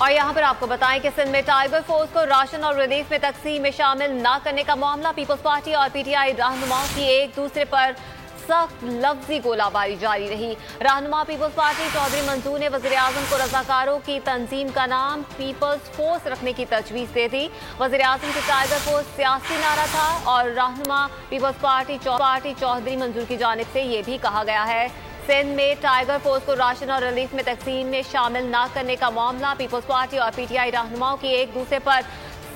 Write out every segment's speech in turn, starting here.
और यहाँ पर आपको बताएं कि सिंध में टाइगर फोर्स को राशन और रिलीफ में तकसीम में शामिल न करने का मामला, पीपल्स पार्टी और पीटीआई रहनुमाओं की एक दूसरे पर सख्त लफ्जी गोलाबारी जारी रही। रहनुमा पीपल्स पार्टी चौधरी मंसूर ने वज़ीर-ए-आज़म को रज़ाकारों की तंजीम का नाम पीपल्स फोर्स रखने की तजवीज़ दे दी। वज़ीर-ए-आज़म की टाइगर फोर्स सियासी नारा था और रहनुमा पीपल्स पार्टी चौधरी मंसूर की जानिब से ये भी कहा गया है सिंध में टाइगर फोर्स को राशन और रिलीफ में तकसीम में शामिल न करने का मामला, पीपल्स पार्टी और पीटीआई रहनुमाओं की एक दूसरे पर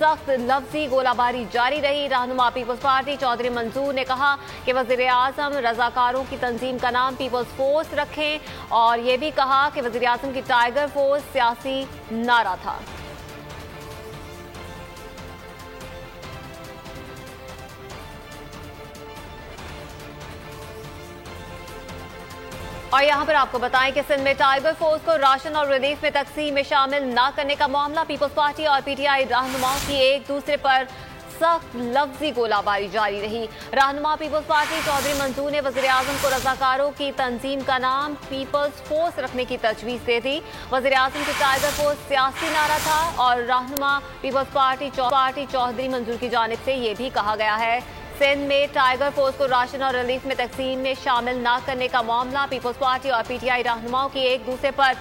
सख्त लफ्जी गोलाबारी जारी रही। रहनुमा पीपल्स पार्टी चौधरी मंसूर ने कहा कि वज़ीर-ए-आज़म रज़ाकारों की तंजीम का नाम पीपल्स फोर्स रखें और ये भी कहा कि वज़ीर-ए-आज़म की टाइगर फोर्स सियासी नारा था। और यहाँ पर आपको बताएं कि सिंध में टाइगर फोर्स को राशन और रिलीफ में तकसीम में शामिल न करने का मामला, पीपल्स पार्टी और पीटीआई रहनुमाओं की एक दूसरे पर सख्त लफ्जी गोलाबारी जारी रही। रहनुमा पीपल्स पार्टी चौधरी मंसूर ने वज़ीर-ए-आज़म को रज़ाकारों की तंजीम का नाम पीपल्स फोर्स रखने की तजवीज़ दे दी। वज़ीर-ए-आज़म की टाइगर फोर्स सियासी नारा था और रहनुमा पीपल्स पार्टी चौधरी मंसूर की जानिब से ये भी कहा गया है सिंध में टाइगर फोर्स को राशन और रिलीफ में तकसीम में शामिल न करने का मामला, पीपल्स पार्टी और पीटीआई रहनुमाओं की एक दूसरे पर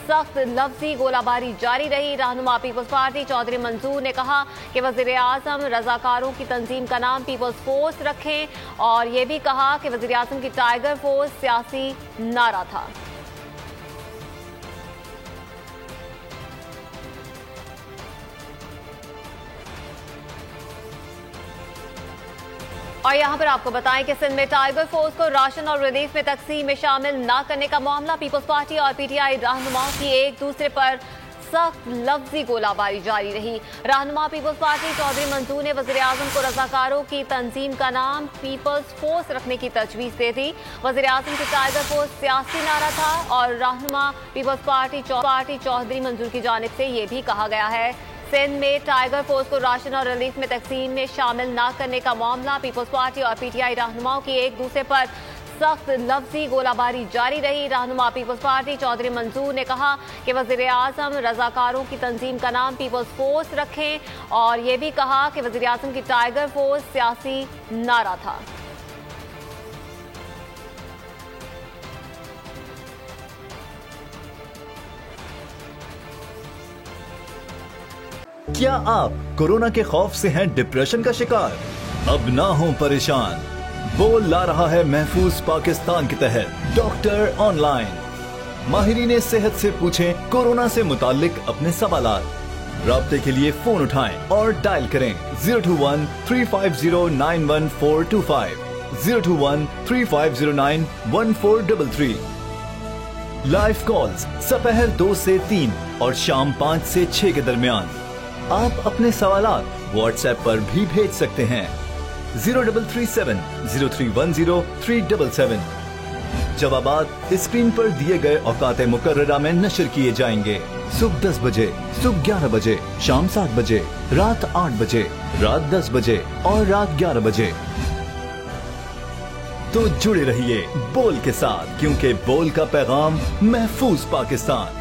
सख्त लफ्जी गोलाबारी जारी रही। रहनुमा पीपल्स पार्टी चौधरी मंसूर ने कहा कि वज़ीर-ए-आज़म रज़ाकारों की तंजीम का नाम पीपल्स फोर्स रखें और ये भी कहा कि वज़ीर-ए-आज़म की टाइगर फोर्स सियासी नारा था। और यहाँ पर आपको बताएं कि सिंध में टाइगर फोर्स को राशन और रिलीफ में तकसीम में शामिल न करने का मामला, पीपल्स पार्टी और पीटीआई रहनुमाओं की एक दूसरे पर सख्त लफ्जी गोलाबारी जारी रही। रहनुमा पीपल्स पार्टी चौधरी मंसूर ने वज़ीर-ए-आज़म को रज़ाकारों की तंजीम का नाम पीपल्स फोर्स रखने की तजवीज़ दे दी। वज़ीर-ए-आज़म की टाइगर फोर्स सियासी नारा था और रहनुमा पीपल्स पार्टी चौधरी मंसूर की जानिब से ये भी कहा गया है सिंध में टाइगर फोर्स को राशन और रिलीफ में तकसीम में शामिल न करने का मामला, पीपल्स पार्टी और पीटीआई रहनुमाओं की एक दूसरे पर सख्त लफ्जी गोलाबारी जारी रही। रहनुमा पीपल्स पार्टी चौधरी मंसूर ने कहा कि वज़ीर-ए-आज़म रज़ाकारों की तंजीम का नाम पीपल्स फोर्स रखें और ये भी कहा कि वज़ीर-ए-आज़म की टाइगर फोर्स सियासी नारा था। क्या आप कोरोना के खौफ से हैं डिप्रेशन का शिकार? अब ना हो परेशान, बोल ला रहा है महफूज पाकिस्तान के तहत डॉक्टर ऑनलाइन। माहिरीन सेहत से पूछें कोरोना से मुताल्लिक अपने सवालात। राब्ते के लिए फोन उठाएं और डायल करें 021 350 91425, 021 3509 1433। लाइव कॉल्स दोपहर 2 से 3 और शाम 5 से 6 के दरमियान। आप अपने सवालात व्हाट्सएप पर भी भेज सकते हैं 0337 0310 377। जवाबात स्क्रीन पर दिए गए औकात मुकर्ररा में नशर किए जाएंगे। सुबह 10 बजे, सुबह 11 बजे, शाम 7 बजे, रात 8 बजे, रात 10 बजे और रात 11 बजे। तो जुड़े रहिए बोल के साथ, क्योंकि बोल का पैगाम महफूज पाकिस्तान।